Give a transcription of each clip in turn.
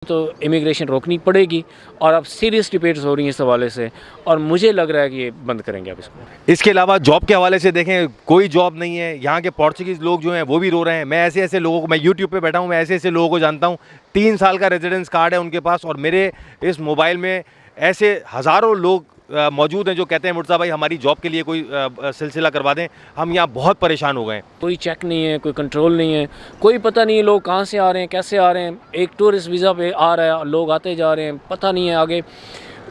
तो इमिग्रेशन रोकनी पड़ेगी और अब सीरियस डिबेट्स हो रही हैं इस हवाले से, और मुझे लग रहा है कि ये बंद करेंगे अब इसको। इसके अलावा जॉब के हवाले से देखें, कोई जॉब नहीं है। यहाँ के पोर्चुगीज़ लोग जो हैं वो भी रो रहे हैं। मैं ऐसे ऐसे लोगों को, मैं यूट्यूब पे बैठा हूँ, मैं ऐसे ऐसे लोगों को जानता हूँ 3 साल का रेजिडेंस कार्ड है उनके पास, और मेरे इस मोबाइल में ऐसे हज़ारों लोग मौजूद हैं जो कहते हैं मुर्तज़ा भाई हमारी जॉब के लिए कोई सिलसिला करवा दें, हम यहाँ बहुत परेशान हो गए हैं। कोई चेक नहीं है, कोई कंट्रोल नहीं है, कोई पता नहीं है लोग कहाँ से आ रहे हैं, कैसे आ रहे हैं। एक टूरिस्ट वीज़ा पे आ रहा है, लोग आते जा रहे हैं, पता नहीं है आगे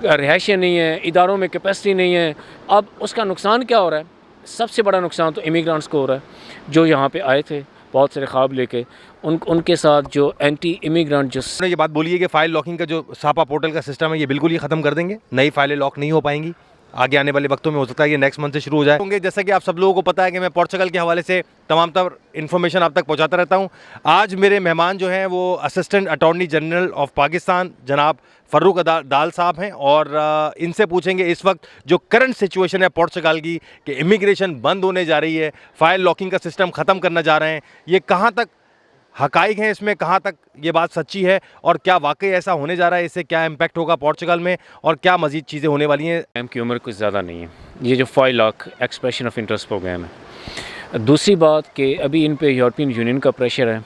रिहाइशें नहीं है, इदारों में कैपेसिटी नहीं है। अब उसका नुकसान क्या हो रहा है? सबसे बड़ा नुकसान तो इमिग्रेंट्स को हो रहा है जो यहाँ पे आए थे बहुत सारे ख्वाब लेके, उनके साथ जो एंटी इमिग्रेंट जो ये बात बोली है कि फ़ाइल लॉकिंग का जो सापा पोर्टल का सिस्टम है ये बिल्कुल ही ख़त्म कर देंगे, नई फाइलें लॉक नहीं हो पाएंगी। आगे आने वाले वक्तों में हो सकता है कि नेक्स्ट मंथ से शुरू हो जाए होंगे। जैसा कि आप सब लोगों को पता है कि मैं पोर्चुगल के हवाले से तमाम तर इन्फॉर्मेशन आप तक पहुंचाता रहता हूं। आज मेरे मेहमान जो हैं वो assistant attorney general of Pakistan जनाब फ़र्रुख दाल साहब हैं, और इनसे पूछेंगे इस वक्त जो करंट सिचुएशन है पोर्चुगल की, कि इमिग्रेशन बंद होने जा रही है, फाइल लॉकिंग का सिस्टम ख़त्म करना जा रहे हैं, ये कहाँ तक हकाइक हैं, इसमें कहाँ तक ये बात सच्ची है, और क्या वाकई ऐसा होने जा रहा है, इससे क्या इम्पैक्ट होगा पोर्चुगल में, और क्या मज़ीद चीज़ें होने वाली हैं। टाइम की उम्र कुछ ज़्यादा नहीं है। ये जो 5 lakh expression of interest programme है। दूसरी बात कि अभी इन पे यूरोपियन यूनियन का प्रेशर है।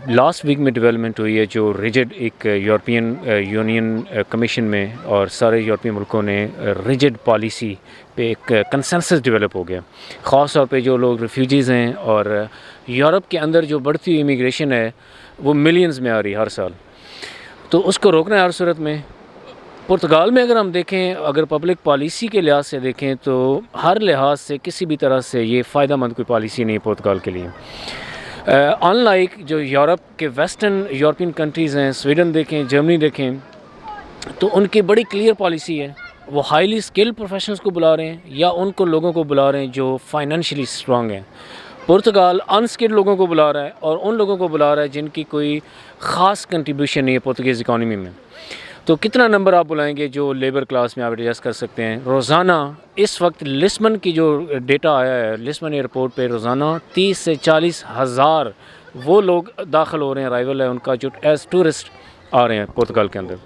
लास्ट वीक में डेवलपमेंट हुई है जो रिजिड एक यूरोपियन यूनियन कमीशन में, और सारे यूरोपियन मुल्कों ने रिजिड पॉलिसी पे एक कंसेंसस डेवलप हो गया। ख़ास तौर पे जो लोग रिफ्यूजीज़ हैं, और यूरोप के अंदर जो बढ़ती हुई इमिग्रेशन है वो मिलियंस में आ रही है हर साल, तो उसको रोकना है हर सूरत में। पुर्तगाल में अगर हम देखें, अगर पब्लिक पॉलिसी के लिहाज से देखें तो हर लिहाज से किसी भी तरह से ये फ़ायदा मंद कोई पॉलिसी नहीं है पुर्तगाल के लिए। अनलाइक जो यूरोप के वेस्टर्न यूरोपियन कंट्रीज़ हैं, स्वीडन देखें, जर्मनी देखें, तो उनकी बड़ी क्लियर पॉलिसी है। वो हाईली स्किल्ड प्रोफेशनल्स को बुला रहे हैं या उनको लोगों को बुला रहे हैं जो फाइनेंशियली स्ट्रांग हैं। पुर्तगाल अनस्किल्ड लोगों को बुला रहा है और उन लोगों को बुला रहा है जिनकी कोई ख़ास कंट्रीब्यूशन नहीं है पुर्तगीज़ इकानमी में। तो कितना नंबर आप बुलाएंगे जो लेबर क्लास में आप एडजस्ट कर सकते हैं? रोज़ाना इस वक्त लिस्बन की जो डेटा आया है, लिस्बन एयरपोर्ट पे रोज़ाना 30 से 40 हज़ार वो लोग दाखिल हो रहे हैं, अराइवल है उनका, जो एज़ टूरिस्ट आ रहे हैं पुर्तगाल के अंदर।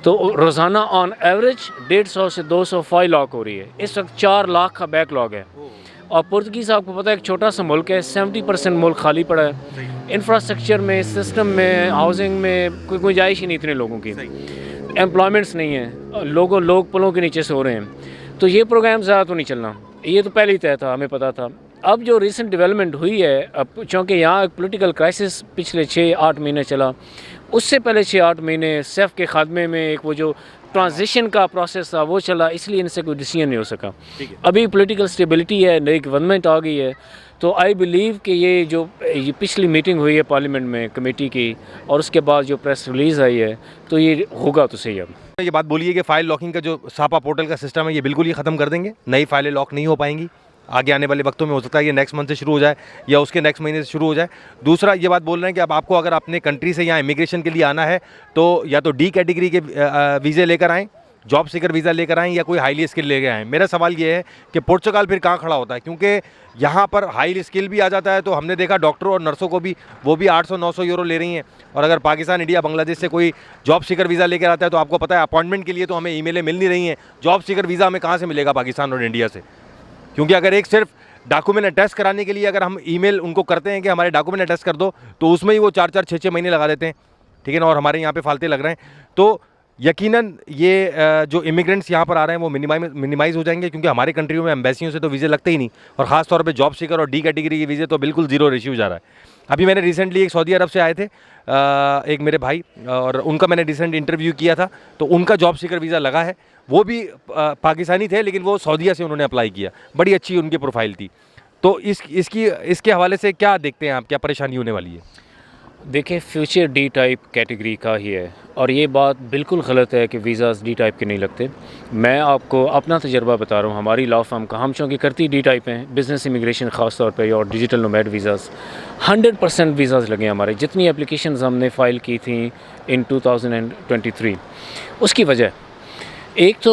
तो रोज़ाना ऑन एवरेज 150 से 200 फाइल लॉक हो रही है। इस वक्त 4 लाख का बैकलॉग है, और पुर्तगीज़ आपको पता है एक छोटा सा मुल्क है, 70% मुल्क खाली पड़ा है। इंफ्रास्ट्रक्चर में, सिस्टम में, हाउसिंग में कोई गुंजाइश ही नहीं इतने लोगों की। एम्प्लॉयमेंट्स नहीं है, लोग पुलों के नीचे सो रहे हैं। तो ये प्रोग्राम ज़्यादा तो नहीं चलना, ये तो पहले ही तय था, हमें पता था। अब जो रिसेंट डेवलपमेंट हुई है, अब चूँकि यहाँ एक पोलिटिकल क्राइसिस पिछले 6-8 महीने चला, उससे पहले 6-8 महीने सेफ के खात्मे में एक वो जो ट्रांजिशन का प्रोसेस था वो चला, इसलिए इनसे कोई डिसीजन नहीं हो सका। अभी पॉलिटिकल स्टेबिलिटी है, नई गवर्नमेंट आ गई है, तो आई बिलीव कि ये पिछली मीटिंग हुई है पार्लियामेंट में कमेटी की, और उसके बाद जो प्रेस रिलीज़ आई है, तो ये होगा तो सही। अब ये बात बोली है कि फ़ाइल लॉकिंग का जो सापा पोर्टल का सिस्टम है ये बिल्कुल ही ख़त्म कर देंगे, नई फाइलें लॉक नहीं हो पाएंगी। आगे आने वाले वक्तों में हो सकता है कि नेक्स्ट मंथ से शुरू हो जाए या उसके नेक्स्ट महीने से शुरू हो जाए। दूसरा ये बात बोल रहे हैं कि अब आपको अगर अपने कंट्री से यहाँ इमिग्रेशन के लिए आना है तो या तो डी कैटेगरी के वीज़े लेकर आएँ, जॉब सीकर वीज़ा लेकर आएँ, या कोई हाईली स्किल लेकर आएँ। मेरा सवाल ये है कि पुर्तगाल फिर कहाँ खड़ा होता है, क्योंकि यहाँ पर हाई स्किल भी आ जाता है, तो हमने देखा डॉक्टरों और नर्सों को भी वो भी 800-900 यूरो ले रही हैं, और अगर पाकिस्तान, इंडिया, बांग्लादेश से कोई जॉब सीकर वीज़ा लेकर आता है तो आपको पता है अपॉइंटमेंट के लिए तो हमें ईमेलें मिल नहीं रही हैं। जॉब सीकर वीज़ा हमें कहाँ से मिलेगा पाकिस्तान और इंडिया से? क्योंकि अगर एक सिर्फ डॉक्यूमेंट अटेस्ट कराने के लिए अगर हम ईमेल उनको करते हैं कि हमारे डॉक्यूमेंट अटेस्ट कर दो, तो उसमें ही वो 4-4, 6-6 महीने लगा देते हैं, ठीक है ना, और हमारे यहाँ पे फालते लग रहे हैं। तो यकीनन ये जो इमिग्रेंट्स यहाँ पर आ रहे हैं वो मिनिमाइज़ हो जाएंगे, क्योंकि हमारे कंट्रियों में एम्बेसियों से तो वीज़े लगते ही नहीं, और ख़ास तौर पे जॉब सीकर और डी कैटेगरी के वीज़े तो बिल्कुल ज़ीरो रेशियो जा रहा है। अभी मैंने रिसेंटली एक सऊदी अरब से आए थे एक मेरे भाई, और उनका मैंने रिसेंट इंटरव्यू किया था, तो उनका जॉब सीकर वीज़ा लगा है। वो भी पाकिस्तानी थे, लेकिन वो सऊदीया से उन्होंने अप्लाई किया, बड़ी अच्छी उनकी प्रोफाइल थी। तो इसके हवाले से क्या देखते हैं आप, क्या परेशानी होने वाली है? देखें, फ्यूचर डी टाइप कैटेगरी का ही है, और ये बात बिल्कुल गलत है कि वीज़ाज़ डी टाइप के नहीं लगते। मैं आपको अपना तजर्बा बता रहा हूँ, हमारी लॉ फर्म का, हम चूँकि करती डी टाइप हैं, बिज़नेस इमिग्रेशन ख़ास तौर पे, और डिजिटल नोमैड वीज़ाज़, 100% वीज़ाज़ लगे हमारे। जितनी एप्लीकेशंस हमने फ़ाइल की थी इन 2023, उसकी वजह एक तो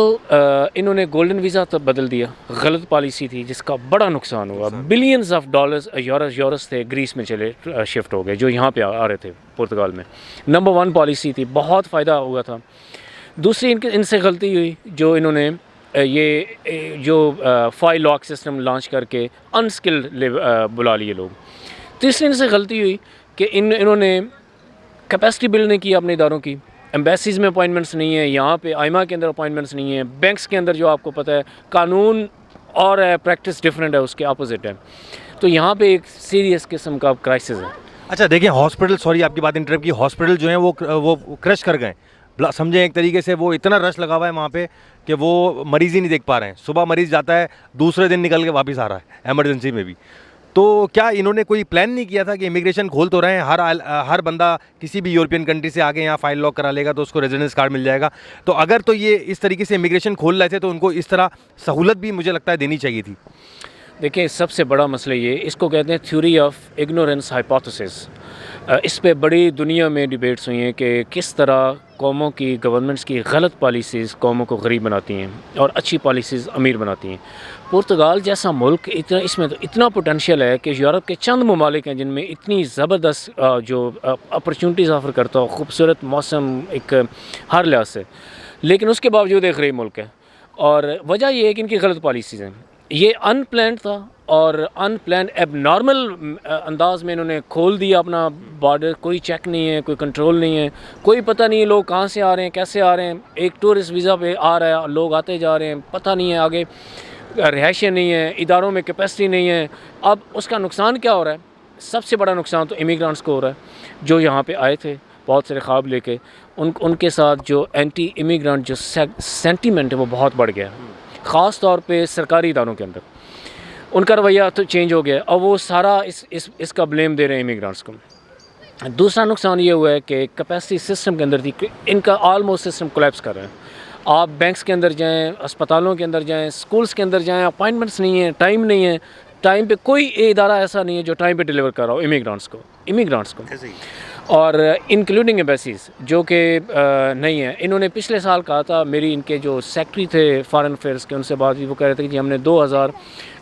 इन्होंने गोल्डन वीज़ा तो बदल दिया, गलत पॉलिसी थी जिसका बड़ा नुकसान हुआ। बिलियंस ऑफ डॉलर्स यूरोस थे ग्रीस में चले शिफ्ट हो गए, जो यहाँ पे आ रहे थे पुर्तगाल में। नंबर 1 पॉलिसी थी, बहुत फ़ायदा हुआ था। दूसरी इनसे गलती हुई जो इन्होंने जो 5 लॉक सिस्टम लॉन्च करके अनस्किल्ड बुला लिए लोग। तीसरी इनसे गलती हुई कि इन्होंने कैपेसिटी बिल्ड नहीं की अपने इदारों की। एम्बेसीज़ में अपॉइंटमेंट्स नहीं है, यहाँ पे आइमा के अंदर अपॉइंटमेंट्स नहीं है, बैंक्स के अंदर जो आपको पता है कानून और प्रैक्टिस डिफरेंट है, उसके अपोजिट है। तो यहाँ पे एक सीरियस किस्म का क्राइसिस है। अच्छा देखिए, हॉस्पिटल, सॉरी आपकी बात इंटरप्ट की, हॉस्पिटल जो है वो क्रश कर गए, समझे एक तरीके से। वो इतना रश लगा हुआ है वहाँ पे कि वो मरीज़ ही नहीं देख पा रहे हैं। सुबह मरीज़ जाता है, दूसरे दिन निकल के वापस आ रहा है एमरजेंसी में भी। तो क्या इन्होंने कोई प्लान नहीं किया था कि इमिग्रेशन खोल तो रहे हैं, हर बंदा किसी भी यूरोपियन कंट्री से आके यहाँ फाइल लॉक करा लेगा तो उसको रेजिडेंस कार्ड मिल जाएगा। तो अगर तो ये इस तरीके से इमिग्रेशन खोल रहे थे तो उनको इस तरह सहूलत भी मुझे लगता है देनी चाहिए थी। देखिए, सबसे बड़ा मसला ये, इसको कहते हैं थ्योरी ऑफ इग्नोरेंस हाइपोथेसिस। इस पे बड़ी दुनिया में डिबेट्स हुई हैं कि किस तरह कौमों की गवर्नमेंट्स की गलत पॉलिसीज़ कौमों को गरीब बनाती हैं और अच्छी पॉलिसीज़ अमीर बनाती हैं। पुर्तगाल जैसा मुल्क, इसमें तो इतना पोटेंशियल है कि यूरोप के चंद ममालिक हैं जिनमें इतनी ज़बरदस्त जो अपॉर्चुनिटीज़ ऑफ़र करता हो, खूबसूरत मौसम एक हर लिहाज से, लेकिन उसके बावजूद एक गरीब मुल्क है। और वजह ये है कि इनकी गलत पॉलिसीज़ हैं। ये अनप्लान्ड था और अनप्लान्ड एबनॉर्मल अंदाज में इन्होंने खोल दिया अपना बॉर्डर। कोई चेक नहीं है, कोई कंट्रोल नहीं है, कोई पता नहीं है लोग कहाँ से आ रहे हैं, कैसे आ रहे हैं। एक टूरिस्ट वीज़ा पे आ रहा है, लोग आते जा रहे हैं, पता नहीं है आगे रिहाइशें नहीं है, इदारों में कैपेसिटी नहीं है। अब उसका नुकसान क्या हो रहा है? सबसे बड़ा नुकसान तो इमिग्रेंट्स को हो रहा है जो यहाँ पे आए थे बहुत सारे ख्वाब लेके। उनके साथ जो एंटी इमिग्रेंट जो सेंटीमेंट है वो बहुत बढ़ गया, ख़ास तौर पे सरकारी इदारों के अंदर। उनका रवैया तो चेंज हो गया और वो सारा इसका ब्लेम दे रहे हैं इमिग्रेंट्स को। दूसरा नुकसान ये हुआ है कि कैपेसिटी सिस्टम के अंदर थी, इनका ऑलमोस्ट सिस्टम कोलैप्स कर रहे हैं। आप बैंक्स के अंदर जाएं, अस्पतालों के अंदर जाएं, स्कूल्स के अंदर जाएं, अपॉइंटमेंट्स नहीं है, टाइम नहीं है। टाइम पे कोई इदारा ऐसा नहीं है जो टाइम पे डिलीवर कर रहा हो इमिग्रेंट्स को और इंक्लूडिंग एम्बेसीज़ जो कि नहीं है। इन्होंने पिछले साल कहा था, मेरी इनके जो सेक्रेटरी थे फॉरेन अफेयर्स के, उनसे बात हुई, वो कह रहे थे कि हमने 2000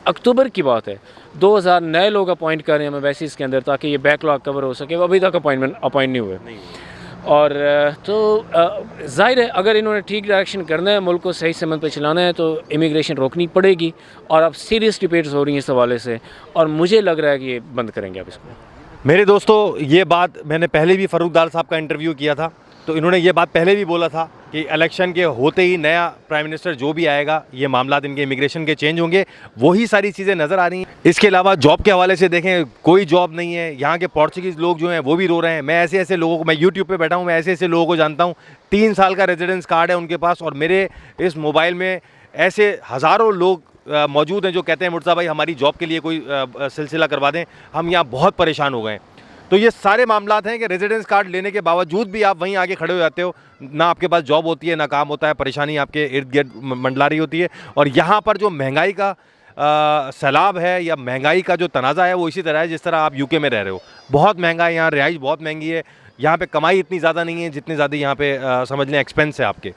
अक्टूबर की बात है, 2000 नए लोग अपॉइंट कर रहे हैं एम्बेसीज़ के अंदर ताकि ये बैकलॉग कवर हो सके। वो अभी तक अपॉइंट नहीं हुए। और तो ज़ाहिर है अगर इन्होंने ठीक डायरेक्शन करना है, मुल्क को सही समझ पे चलाना है, तो इमिग्रेशन रोकनी पड़ेगी। और अब सीरियस डिबेट्स हो रही हैं इस हवाले से और मुझे लग रहा है कि ये बंद करेंगे अब इसको। मेरे दोस्तों, ये बात मैंने पहले भी फ़ारूक दार साहब का इंटरव्यू किया था, तो इन्होंने ये बात पहले भी बोला था कि इलेक्शन के होते ही नया प्राइम मिनिस्टर जो भी आएगा, ये मामला इनके इमिग्रेशन के चेंज होंगे। वही सारी चीज़ें नज़र आ रही हैं। इसके अलावा जॉब के हवाले से देखें, कोई जॉब नहीं है। यहाँ के पोर्चुगीज़ लोग जो हैं वो भी रो रहे हैं। मैं ऐसे लोगों को, मैं यूट्यूब पे बैठा हूँ, मैं ऐसे लोगों को जानता हूँ, 3 साल का रेजिडेंस कार्ड है उनके पास, और मेरे इस मोबाइल में ऐसे हज़ारों लोग मौजूद हैं जो कहते हैं मुर्तज़ा भाई हमारी जॉब के लिए कोई सिलसिला करवा दें, हम यहाँ बहुत परेशान हो गए हैं। तो ये सारे मामलात हैं कि रेजिडेंस कार्ड लेने के बावजूद भी आप वहीं आगे खड़े हो जाते हो, ना आपके पास जॉब होती है, ना काम होता है, परेशानी आपके इर्द गिर्द मंडला रही होती है। और यहाँ पर जो महंगाई का सैलाब है या महंगाई का जो तनाज़ा है वो इसी तरह है जिस तरह आप यूके में रह रहे हो। बहुत महंगा है यहाँ, रिहाइश बहुत महंगी है, यहाँ पे कमाई इतनी ज़्यादा नहीं है जितनी ज़्यादा यहाँ पे समझ लें एक्सपेंस है आपके।